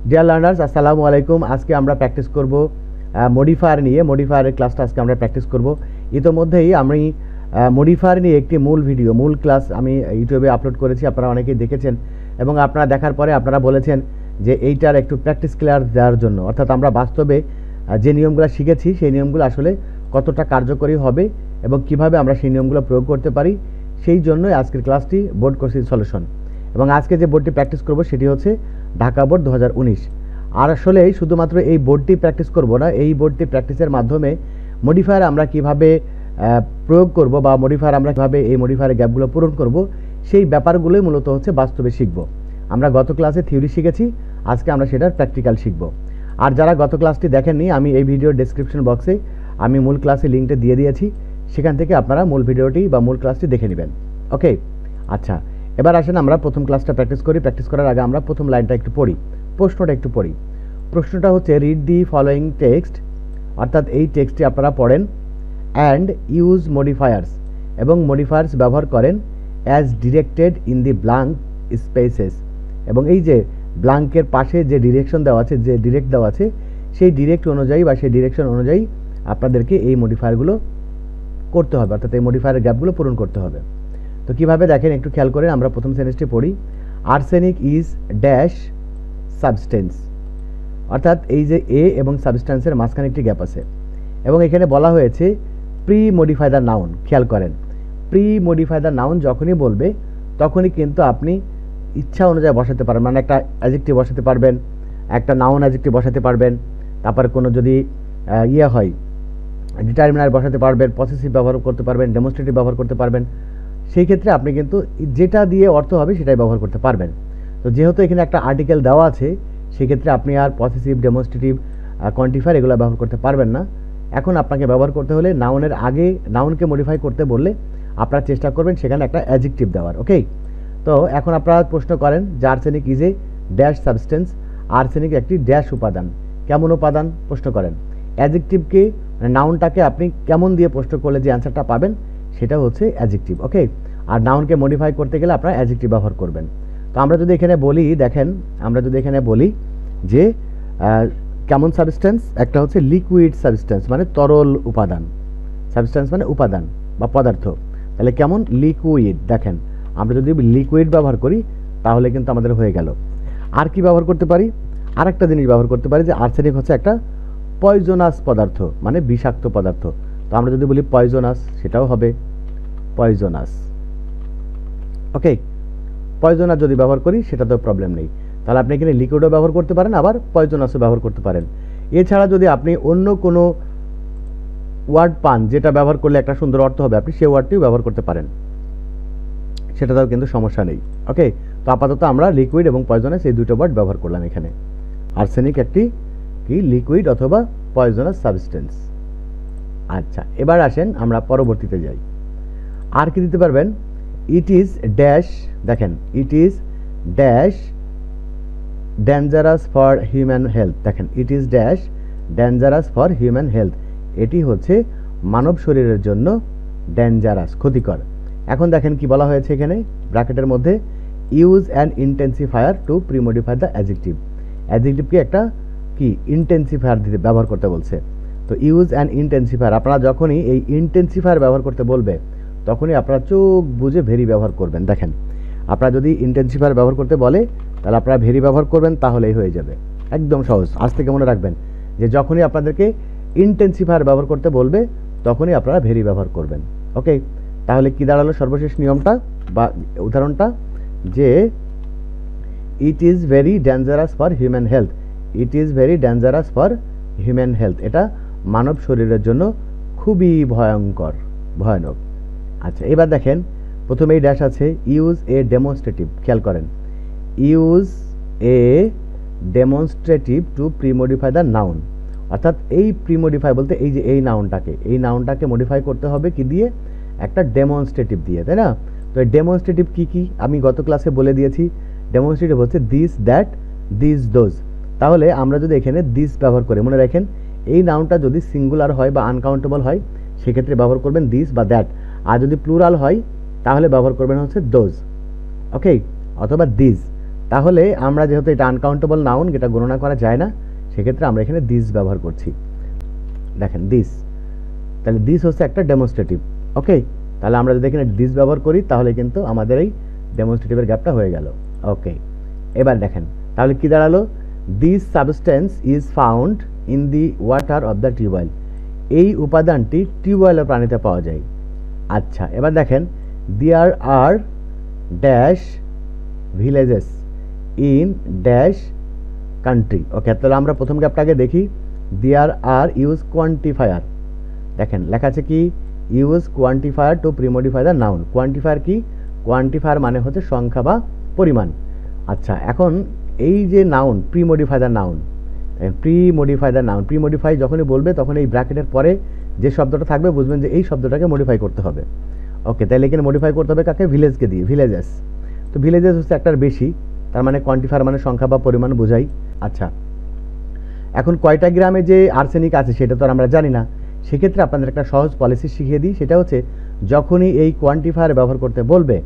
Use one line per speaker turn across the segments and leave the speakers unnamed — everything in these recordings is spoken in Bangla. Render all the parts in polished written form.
ডিয়ার লার্নার্স আসসালামু আলাইকুম। আজকে আমরা প্র্যাকটিস করব মডিফায়ার নিয়ে। মডিফায়ারের ক্লাসটা আজকে আমরা প্র্যাকটিস করব। ইতোমধ্যেই আমি মডিফায়ার নিয়ে একটি মূল ক্লাস আমি ইউটিউবে আপলোড করেছি, আপনারা অনেকেই দেখেছেন এবং আপনারা দেখার পরে আপনারা বলেছেন যে এইটার একটু প্র্যাকটিস ক্লিয়ার দেওয়ার জন্য, অর্থাৎ আমরা বাস্তবে যে নিয়মগুলো শিখেছি সেই নিয়মগুলো আসলে কতটা কার্যকরী হবে এবং কিভাবে আমরা সেই নিয়মগুলো প্রয়োগ করতে পারি, সেই জন্যই আজকের ক্লাসটি বোর্ড কোশ্চেন সলিউশন। এবং আজকে যে বোর্ডটি প্র্যাকটিস করব সেটি হচ্ছে ঢাকা বোর্ড 2019। আর আসলে শুধুমাত্র এই বোর্ডটি প্র্যাকটিস করব না, এই বোর্ডটি প্র্যাকটিসের মাধ্যমে মডিফায়ার আমরা কিভাবে প্রয়োগ করব বা মডিফায়ার আমরা কীভাবে এই মডিফায়ারের গ্যাপগুলো পূরণ করব, সেই ব্যাপারগুলোই মূলত হচ্ছে বাস্তবে শিখব। আমরা গত ক্লাসে থিওরি শিখেছি, আজকে আমরা সেটার প্র্যাকটিক্যাল শিখব। আর যারা গত ক্লাসটি দেখেননি, আমি এই ভিডিওর ডেসক্রিপশন বক্সে আমি মূল ক্লাসের লিঙ্কটা দিয়ে দিয়েছি, সেখান থেকে আপনারা মূল ভিডিওটি বা মূল ক্লাসটি দেখে নেবেন। ওকে, আচ্ছা, এবার আসেন আমরা প্রথম ক্লাসটা প্র্যাকটিস করি। প্র্যাকটিস করার আগে আমরা প্রথম লাইনটা একটু পড়ি, প্রশ্নটা একটু পড়ি। প্রশ্নটা হচ্ছে রিড দি ফলোয়িং টেক্সট, অর্থাৎ এই টেক্সটটি আপনারা পড়েন, অ্যান্ড ইউজ মডিফায়ার্স, এবং মডিফায়ার্স ব্যবহার করেন as directed in the blank spaces, এবং এই যে ব্ল্যাঙ্কের পাশে যে ডিরেকশন দেওয়া আছে, যে ডিরেক্ট দেওয়া আছে, সেই ডিরেক্ট অনুযায়ী বা সেই ডিরেকশন অনুযায়ী আপনাদেরকে এই মডিফায়ারগুলো করতে হবে, অর্থাৎ এই মডিফায়ারের গ্যাপগুলো পূরণ করতে হবে। তো কীভাবে দেখেন একটু খেয়াল করেন। আমরা প্রথম সেন্টেন্সটি পড়ি, আর্সেনিক ইজ ড্যাশ সাবস্টেন্স, অর্থাৎ এই যে এ এবং সাবস্টেন্সের মাঝখানে একটি গ্যাপ আছে এবং এখানে বলা হয়েছে প্রি মডিফাই দ্য নাউন। খেয়াল করেন, প্রি মডিফাই দ্য নাউন যখনই বলবে তখনই কিন্তু আপনি ইচ্ছা অনুযায়ী বসাতে পারবেন, মানে একটা অ্যাডজেক্টিভ বসাতে পারবেন, একটা নাউন অ্যাডজেক্টিভ বসাতে পারবেন, তারপর কোনো যদি হয় ডিটারমিনার বসাতে পারবেন, পসেসিভ ব্যবহার করতে পারবেন, ডেমনস্ট্রেটিভ ব্যবহার করতে পারবেন। সেই ক্ষেত্রে আপনি কিন্তু যেটা দিয়ে অর্থ হবে সেটাই ব্যবহার করতে পারবেন। তো যেহেতু এখানে একটা আর্টিকেল দেওয়া আছে, সেক্ষেত্রে আপনি আর পসেসিভ, ডেমনস্ট্রেটিভ, কোয়ান্টিফায়ার এগুলো ব্যবহার করতে পারবেন না। এখন আপনাকে ব্যবহার করতে হলে নাউনের আগে নাউনকে মডিফাই করতে বললে আপনারা চেষ্টা করবেন সেখানে একটা অ্যাডজেক্টিভ দেওয়ার। ওকে, তো এখন আপনারা প্রশ্ন করেন যে arsenic is a dash substance, arsenic একটি ড্যাশ উপাদান। কেমন উপাদান প্রশ্ন করেন। অ্যাডজেক্টিভকে মানে নাউনটাকে আপনি কেমন দিয়ে প্রশ্ন করলে যে অ্যান্সারটা পাবেন সেটা হচ্ছে অ্যাডজেক্টিভ। ওকে, আর নাউনকে মডিফাই করতে গেলে আপনারা অ্যাডজেক্টিভ ব্যবহার করবেন। তো আমরা যদি এখানে বলি, দেখেন আমরা যদি এখানে বলি যে কেমন সাবস্টেন্স, একটা হচ্ছে লিকুইড সাবস্টেন্স মানে তরল উপাদান, সাবস্টেন্স মানে উপাদান বা পদার্থ, তাহলে কেমন লিকুইড। দেখেন আমরা যদি লিকুইড ব্যবহার করি তাহলে কিন্তু আমাদের হয়ে গেল। আর কি ব্যবহার করতে পারি, আর একটা জিনিস ব্যবহার করতে পারি যে আর্সেনিক হচ্ছে একটা পয়জনাস পদার্থ মানে বিষাক্ত পদার্থ। তো আমরা যদি বলি পয়জনাস, সেটাও হবে পয়জনাস। ওকে, পয়জনাস যদি ব্যবহার করি সেটা তো প্রবলেম নেই, তাহলে আপনি এখানে লিকুইডও ব্যবহার করতে পারেন, আবার পয়জনাসও ব্যবহার করতে পারেন। এছাড়া যদি আপনি অন্য কোনো ওয়ার্ড পান যেটা ব্যবহার করলে একটা সুন্দর অর্থ হবে, আপনি সেই ওয়ার্ডটিও ব্যবহার করতে পারেন, সেটাতেও কিন্তু সমস্যা নেই। ওকে, তো আপাতত আমরা লিকুইড এবং পয়জনাস এই দুটো ওয়ার্ড ব্যবহার করলাম এখানে। আর্সেনিক একটি কি লিকুইড অথবা পয়জনাস সাবস্টেন্স। আচ্ছা, এবার আসেন আমরা পরবর্তীতে যাই। আর কি দিতে পারবেন, ইট ইজ ড্যাশ, দেখেন it is dash dangerous for human health. দেখেন it is dash dangerous for human health, এটি হচ্ছে মানব শরীরের জন্য ডেঞ্জারাস, ক্ষতিকর। এখন দেখেন কি বলা হয়েছে এখানে ব্র্যাকেটের মধ্যে, use an intensifier to premodify the adjective. অ্যাডজেক্টিভকে একটা কি ইন্টেন্সিফায়ার দিতে ব্যবহার করতে বলছে। তো ইউজ অ্যান ইন্টেন্সিফায়ার, আপনারা যখনই এই ইন্টেন্সিফায়ার ব্যবহার করতে বলবে তখনই আপনারা চোখ বুঝে ভেরি ব্যবহার করবেন। দেখেন আপনারা যদি ইন্টেন্সিফায়ার ব্যবহার করতে বলে তাহলে আপনারা ভেরি ব্যবহার করবেন, তাহলেই হয়ে যাবে। একদম সহজ, আজ থেকে মনে রাখবেন যে যখনই আপনাদেরকে ইন্টেন্সিফায়ার ব্যবহার করতে বলবে তখনই আপনারা ভেরি ব্যবহার করবেন। ওকে, তাহলে কি দাঁড়ালো সর্বশেষ নিয়মটা বা উদাহরণটা, যে it is very dangerous for human health, it is very dangerous for human health, এটা মানব শরীরের জন্য খুবই ভয়ানক। আচ্ছা, এবার দেখেন প্রথমেই ড্যাশ আছে, ইউজ এ ডেমনস্ট্রেটিভ। খেয়াল করেন, use a demonstrative to premodify the noun, অর্থাৎ এই প্রিমডিফাই বলতে এই যে এই নাউনটাকে মডিফাই করতে হবে কি দিয়ে, একটা ডেমনস্ট্রেটিভ দিয়ে, তাই না? তো এই ডেমনস্ট্রেটিভ কি আমি গত ক্লাসে বলে দিয়েছি। ডেমনস্ট্রেটিভ হচ্ছে দিস, দ্যাট, দিস, দোজ। তাহলে আমরা যদি এখানে দিস ব্যবহার করি, মনে রাখেন এই নাউনটা যদি সিঙ্গুলার হয় বা আনকাউন্টেবল হয় সেক্ষেত্রে ব্যবহার করবেন দিস বা দ্যাট, আর যদি প্লুরাল হয় তাহলে ব্যবহার করবেন হচ্ছে দোজ। ওকে, অথবা দিস। তাহলে আমরা যেহেতু এটা আনকাউন্টেবল নাউন, এটা গণনা করা যায় না, সেক্ষেত্রে আমরা এখানে দিস ব্যবহার করছি। দেখেন দিস, তাহলে দিস হচ্ছে একটা ডেমনস্ট্রেটিভ। ওকে, তাহলে আমরা যদি এখানে দিস ব্যবহার করি তাহলে কিন্তু আমাদের এই ডেমনস্ট্রেটিভের গ্যাপটা হয়ে গেল। ওকে, এবার দেখেন তাহলে কি দাঁড়ালো, this substance is found in the water of the tubewell. এই উপাদানটি টিউবওয়েলের পানিতে পাওয়া যায়। আচ্ছা, এবার দেখেন there are dash villages in dash country. Okay, তাহলে আমরা প্রথম গ্যাপটাকে দেখি, দেয়ার আর ইউজ কোয়ান্টিফায়ার। দেখেন লেখা আছে কি, use quantifier to premodify the noun. Quantifier কি, কোয়ান্টিফায়ার মানে হচ্ছে সংখ্যা বা পরিমাণ। আচ্ছা, এখন এই যে noun premodify the noun, premodify the noun, premodify যখনই বলবে তখন এই ব্র্যাকেটের পরে যে শব্দটা থাকবে বুঝবেন যে এই শব্দটাকে মডিফাই করতে হবে। ওকে, তাহলে এখানে মডিফাই করতে হবে কাকে, ভিলেজকে দিয়ে, ভিলেজেস। তো ভিলেজেস হচ্ছে একটার বেশি, তার মানে কোয়ান্টিফায়ার মানে সংখ্যা বা পরিমাণ বোঝাই। আচ্ছা, এখন কয়টা গ্রামে যে আর্সেনিক আছে সেটা তো আর আমরা জানি না, সেক্ষেত্রে আপনাদের একটা সহজ পলিসি শিখিয়ে দিই, সেটা হচ্ছে যখনই এই কোয়ান্টিফায়ার ব্যবহার করতে বলবে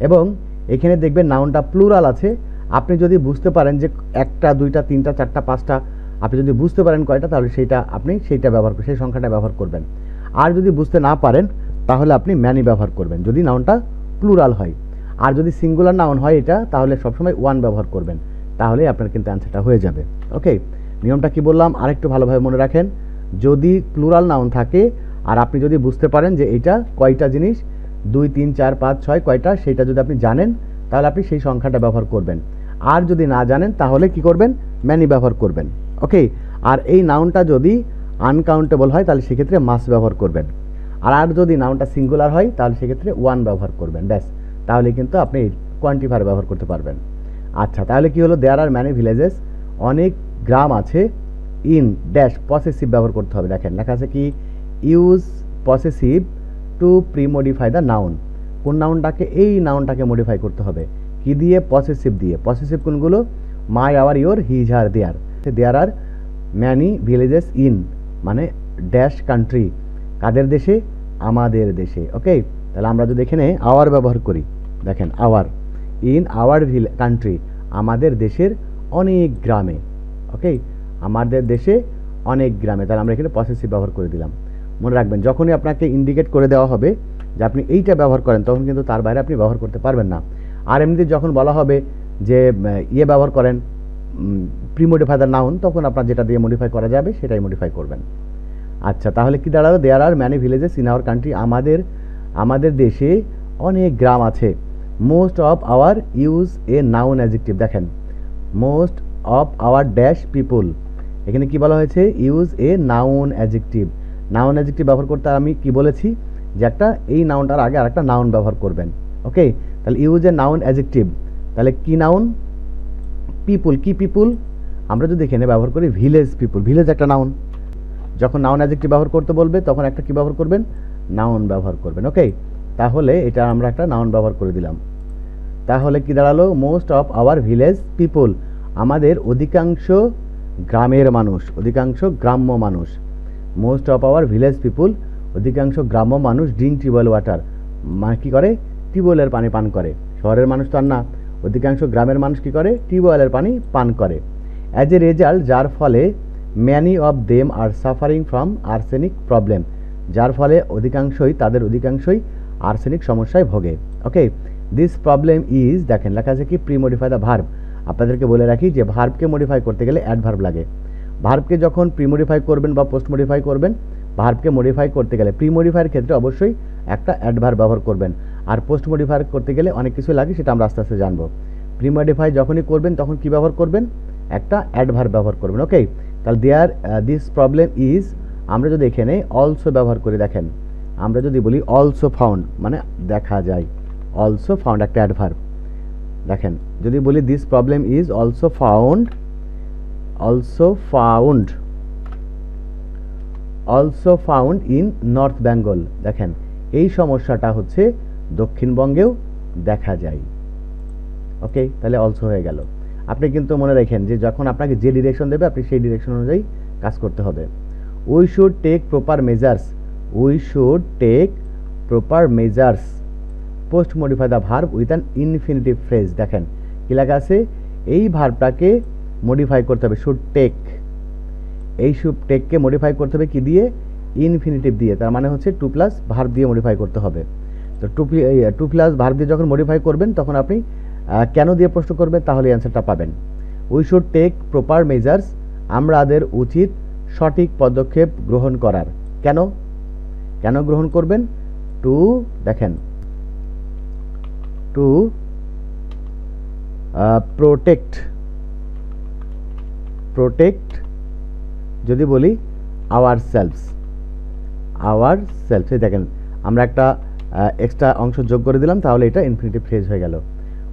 এবং এখানে দেখবেন নাউনটা প্লুরাল আছে, আপনি যদি বুঝতে পারেন যে একটা, দুইটা, তিনটা, চারটা, পাঁচটা, আপনি যদি বুঝতে পারেন কয়টা, তাহলে আপনি সেইটা ব্যবহার সেই সংখ্যাটা ব্যবহার করবেন। আর যদি বুঝতে না পারেন তাহলে আপনি ম্যানি ব্যবহার করবেন যদি নাউনটা প্লুরাল হয়। আর যদি সিঙ্গুলার নাউন হয় এটা, তাহলে সবসময় ওয়ান ব্যবহার করবেন, তাহলে আপনার কিন্তু অ্যান্সারটা হয়ে যাবে। ওকে, নিয়মটা কি বললাম আরেকটু ভালোভাবে মনে রাখেন, যদি প্লুরাল নাউন থাকে আর আপনি যদি বুঝতে পারেন যে এটা কয়টা জিনিস, 2, 3, 4, 5, 6 কয়টা, সেটা যদি আপনি জানেন তাহলে আপনি সেই সংখ্যাটা ব্যবহার করবেন। আর যদি না জানেন তাহলে কি করবেন, ম্যানি ব্যবহার করবেন। ওকে, আর এই নাউনটা যদি আনকাউন্টেবল হয় তাহলে সেক্ষেত্রে মাস ব্যবহার করবেন। আর যদি নাউনটা সিঙ্গুলার হয় তাহলে সেক্ষেত্রে ওয়ান ব্যবহার করবেন, ব্যাস, তাহলে কিন্তু আপনি কোয়ান্টিফায়ার ব্যবহার করতে পারবেন। আচ্ছা, তাহলে কি হলো, দেয়ার আর ম্যানি ভিলেজেস, অনেক গ্রাম আছে, ইন ড্যাশ পসেসিভ ব্যবহার করতে হবে। দেখেন লেখা আছে কি, use possessive to premodify the noun. কোন নাউনটাকে, এই নাউনটাকে মডিফাই করতে হবে কি দিয়ে, পসেসিভ দিয়ে। পসেসিভ কোনগুলো, my, our, your, his, her, their. There are many villages in মানে ড্যাশ কান্ট্রি, কাদের দেশে, আমাদের দেশে। ওকে, তাহলে আমরা যদি এখানে আওয়ার ব্যবহার করি, দেখেন আওয়ার, ইন আওয়ার কান্ট্রি, আমাদের দেশের অনেক গ্রামে। ওকে, আমাদের দেশে অনেক গ্রামে, তাহলে আমরা এখানে পসেসিভ ব্যবহার করে দিলাম। মনে রাখবেন যখনই আপনাকে ইন্ডিকেট করে দেওয়া হবে যে আপনি এইটা ব্যবহার করেন, তখন কিন্তু তার বাইরে আপনি ব্যবহার করতে পারবেন না। আর এমনিতে যখন বলা হবে যে ইয়ে ব্যবহার করেন প্রিমডিফাই দ্য নাউন, তখন আপনার যেটা দিয়ে মডিফাই করা যাবে সেটাই মডিফাই করবেন। আচ্ছা, তাহলে কি দাঁড়ালো, there are many villages in our country, আমাদের দেশে অনেক গ্রাম আছে। Most of our use a noun adjective. দেখেন most of our dash people, এখানে কি বলা হয়েছে, use a noun adjective. Noun adjective ব্যবহার করতে আমি কি বলেছি যে একটা এই নাউনটার আগে আরেকটা নাউন ব্যবহার করবেন। ওকে, তাহলে ইউজ এ নাউন অ্যাডজেক্টিভ, তাহলে কি নাউন, পিপুল। কি পিপুল, আমরা যদি এখানে ব্যবহার করি ভিলেজ পিপুল, ভিলেজ একটা নাউন, যখন নাউন অ্যাডজেক্টিভ ব্যবহার করতে বলবে তখন একটা কি ব্যবহার করবেন, নাউন ব্যবহার করবেন। ওকে, তাহলে এটা আমরা একটা নাউন ব্যবহার করে দিলাম। তাহলে কি দাঁড়ালো, মোস্ট অফ আওয়ার ভিলেজ পিপুল, আমাদের অধিকাংশ গ্রামের মানুষ, অধিকাংশ গ্রাম্য মানুষ। মোস্ট অফ আওয়ার ভিলেজ পিপুল, অধিকাংশ গ্রাম্য মানুষ ড্রিঙ্ক টিউবওয়েল ওয়াটার, মানে কী করে, টিউবওয়েলের পানি পান করে। শহরের মানুষ তো আর না, অধিকাংশ গ্রামের মানুষ কী করে, টিউবওয়েলের পানি পান করে। অ্যাজ এ রেজাল্ট, যার ফলে many of them are suffering from arsenic problem, যার ফলে তাদের অধিকাংশই আর্সেনিক সমস্যায় ভোগে। ওকে, দিস প্রবলেম ইজ, দেখেন লেখা আছে কি, প্রিমডিফাই দ্য ভার্ব। আপনাদেরকে বলে রাখি যে ভার্বকে মডিফাই করতে গেলে অ্যাডভার্ব লাগে। ভার্বকে যখন প্রিমডিফাই করবেন বা পোস্ট মডিফাই করবেন, ভার্বকে মডিফাই করতে গেলে প্রিমডিফাইয়ের ক্ষেত্রে অবশ্যই একটা অ্যাডভার্ব ব্যবহার করবেন, আর পোস্ট মডিফাই করতে গেলে অনেক কিছু লাগে, সেটা আমরা আস্তে আস্তে জানবো। প্রিমডিফাই যখনই করবেন তখন কি ব্যবহার করবেন, একটা অ্যাডভার্ব ব্যবহার করবেন। ওকে, তাহলে দিস প্রবলেম ইজ, আমরা যদি এখানে অলসো ব্যবহার করি, দেখেন আমরা যদি বলি অলসো ফাউন্ড মানে দেখা যায়, অলসো ফাউন্ড একটা অ্যাডভার্ব। দেখেন যদি বলি this problem is also found, also found in north Bengal, দেখেন এই সমস্যাটা হচ্ছে দক্ষিণবঙ্গেও দেখা যায়। ওকে, তাহলে অলসো হয়ে গেল। আপনি কিন্তু মনে রাখেন যে যখন আপনাকে যে ডিরেকশন দেবে আপনি সেই ডিরেকশন অনুযায়ী কাজ করতে হবে। We should take proper measures, we should take proper measures post modify the verb with an infinitive phrase. দেখেন কি লেখা আছে, এই ভার্বটাকে মডিফাই করতে হবে, শুড টেক, এই শুড টেককে মডিফাই করতে হবে কি দিয়ে, ইনফিনিটিভ দিয়ে, তার মানে হচ্ছে টু প্লাস ভার্ব দিয়ে মডিফাই করতে হবে। তো টু প্লাস ভার্ব দিয়ে যখন মডিফাই করবেন তখন আপনি কেন দিয়ে প্রশ্ন করবেন, তাহলে অ্যান্সারটা পাবেন। We should take proper measures, আমাদের উচিত সঠিক পদক্ষেপ গ্রহণ করার। কেন কেন গ্রহণ করবেন, টু দেখেন টু প্রোটেক্ট, প্রোটেক্ট যদি বলি আওয়ার সেলফস, এই দেখেন আমরা একটা এক্সট্রা অংশ যোগ করে দিলাম, তাহলে এটা ইনফিনিটিভ ফ্রেজ হয়ে গেল।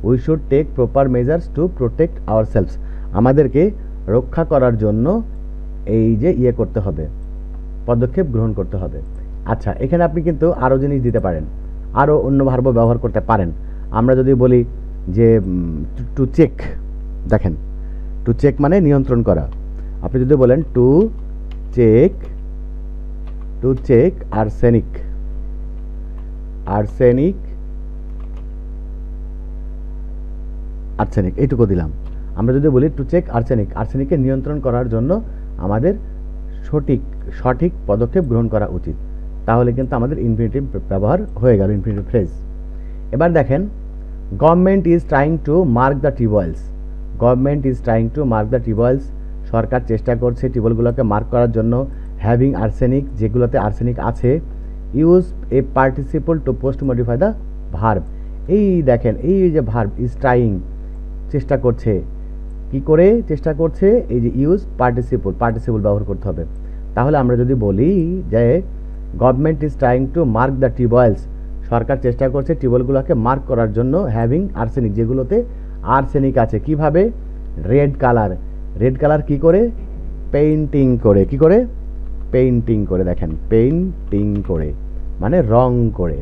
We should take proper measures to protect ourselves, আমাদেরকে রক্ষা করার জন্য এই যে করতে হবে, পদক্ষেপ গ্রহণ করতে হবে। আচ্ছা, এখানে আপনি কিন্তু আরও জিনিস দিতে পারেন, আরও অন্য ভার্ব ব্যবহার করতে পারেন। আমরা যদি বলি যে টু চেক, দেখেন টু চেক মানে নিয়ন্ত্রণ করা, আপনি যদি বলেন টু চেক আর্সেনিক, এইটুকু দিলাম। আমরা যদি বলি টু চেক আর্সেনিককে নিয়ন্ত্রণ করার জন্য আমাদের সঠিক পদক্ষেপ গ্রহণ করা উচিত, তাহলে কিন্তু আমাদের ইনফিনিটিভ ব্যবহার হয়ে গেল, ইনফিনিটিভ ফ্রেজ। এবার দেখেন government is trying to mark the tubewells, সরকার চেষ্টা করছে টিউবওয়েলগুলোকে মার্ক করার জন্য। হ্যাভিং আর্সেনিক, যেগুলোতে আর্সেনিক আছে। Use a participle to post modify the verb, এই দেখেন এই যে ভার্ব ইজ ট্রাইং, চেষ্টা করছে, কি করে চেষ্টা করছে, এই যে ইউজ পার্টিসিপল ব্যবহার করতে হবে। তাহলে আমরা যদি বলি যে government is trying to mark the tubewells, সরকার চেষ্টা করছে টিউবওয়েলগুলোকে মার্ক করার জন্য। হ্যাভিং আর্সেনিক, যেগুলোতে আর্সেনিক আছে, কিভাবে, রেড কালার কি করে, পেইন্টিং করে, দেখেন পেইন্টিং করে মানে রং করে।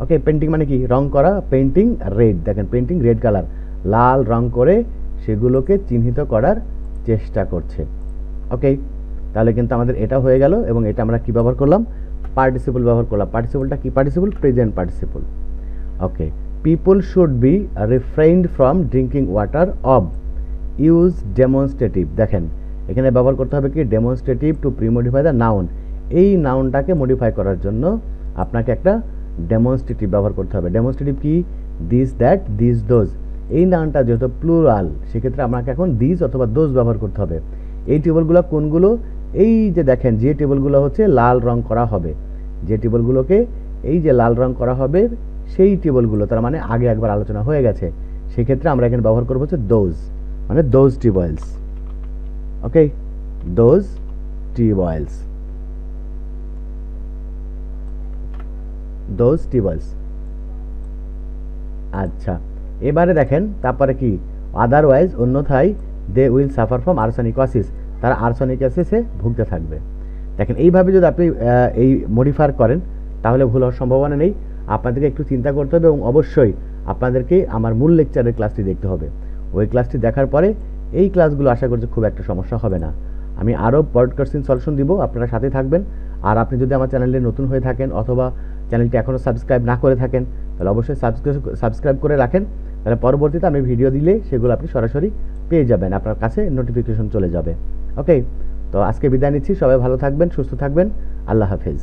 ওকে, পেইন্টিং মানে কি, রং করা, পেইন্টিং রেড, দেখেন পেইন্টিং রেড কালার, লাল রং করে সেগুলোকে চিহ্নিত করার চেষ্টা করছে। ওকে, তাহলে কিন্তু আমাদের এটা হয়ে গেল, এবং এটা আমরা কি ব্যবহার করলাম, পার্টিসিপল ব্যবহার করলাম। পার্টিসিপলটা কি participle, present participle. Okay, people should be refrained from drinking water of, use demonstrative, দেখেন এখানে ব্যবহার করতে হবে কি, demonstrative to premodify the noun, এই নাউনটাকে মডিফাই করার জন্য আপনাকে একটা ডেমনস্ট্রেটিভ ব্যবহার করতে হবে। ডেমনস্ট্রেটিভ কি, দিস দ্যাট দিস দোজ, এই নাউনটা যেহেতু প্লুরাল সেক্ষেত্রে আপনাকে এখন দিস অথবা দোজ ব্যবহার করতে হবে। এই টেবলগুলো কোনগুলো, এই যে দেখেন যে টেবলগুলো হচ্ছে লাল রং করা হবে, যে টেবলগুলোকে এই যে লাল রং করা হবে সেই টেবলগুলো, তার মানে আগে একবার আলোচনা হয়ে গেছে, সেক্ষেত্রে আমরা এখানে ব্যবহার করবো হচ্ছে দোজ, মানে those tables. Okay, those tables. আচ্ছা, এবারে দেখেন তারপরে কি, আদারওয়াইজ, অন্যথায় they will suffer from arsenicosis, তারা আর্সেনিকোসিসে ভুগতে থাকবে। দেখেন এইভাবে যদি আপনি এই মডিফাই করেন তাহলে ভুল হওয়ার সম্ভাবনা নেই। আপনাদেরকে একটু চিন্তা করতে হবে, এবং অবশ্যই আপনাদেরকে আমার মূল লেকচারের ক্লাসটি দেখতে হবে। ওই ক্লাসটি দেখার পরে এই ক্লাসগুলো আশা করছি খুব একটা সমস্যা হবে না। আমি আরও পডকাস্টিং সলিউশন দিব, আপনারা সাথে থাকবেন। আর আপনি যদি আমার চ্যানেলে নতুন হয়ে থাকেন অথবা চ্যানেলটি এখনও সাবস্ক্রাইব না করে থাকেন, তাহলে অবশ্যই সাবস্ক্রাইব করে রাখেন, তাহলে পরবর্তীতে আমি ভিডিও দিলে সেগুলো আপনি সরাসরি পেয়ে যাবেন, আপনার কাছে নোটিফিকেশন চলে যাবে। ওকে, তো আজকে বিদায় নিচ্ছি, সবাই ভালো থাকবেন, সুস্থ থাকবেন, আল্লাহ হাফেজ।